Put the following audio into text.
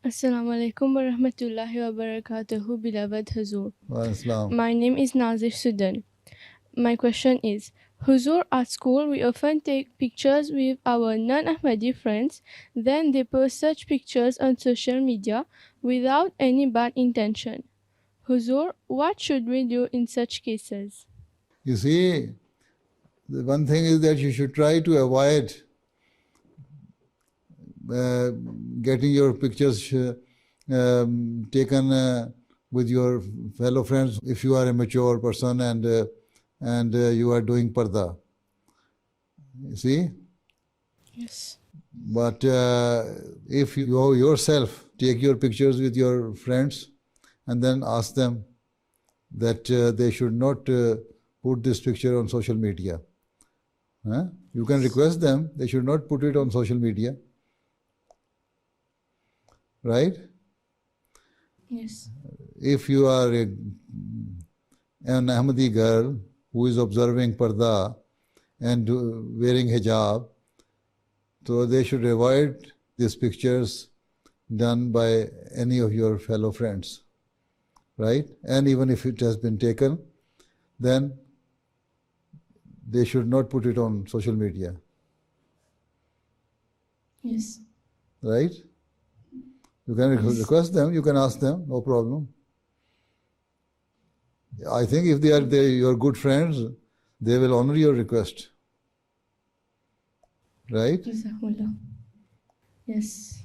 Assalamu alaikum wa rahmatullahi wa barakatuhu, beloved Huzur. Wa Islam. My name is Nazir Sudan. My question is, Huzur, at school we often take pictures with our non-Ahmadi friends, then they post such pictures on social media without any bad intention. Huzur, what should we do in such cases? You see, the one thing is that you should try to avoid getting your pictures taken with your fellow friends if you are a mature person and you are doing parda. You see? Yes. But if you yourself take your pictures with your friends and then ask them that they should not put this picture on social media. You can request them, they should not put it on social media. Right? Yes. If you are an Ahmadi girl who is observing parda and wearing hijab, so they should avoid these pictures done by any of your fellow friends. Right? And even if it has been taken, then they should not put it on social media. Yes. Right? You can request them, you can ask them, no problem. I think if they are your good friends, they will honor your request. Right? Jazakumullah. Yes.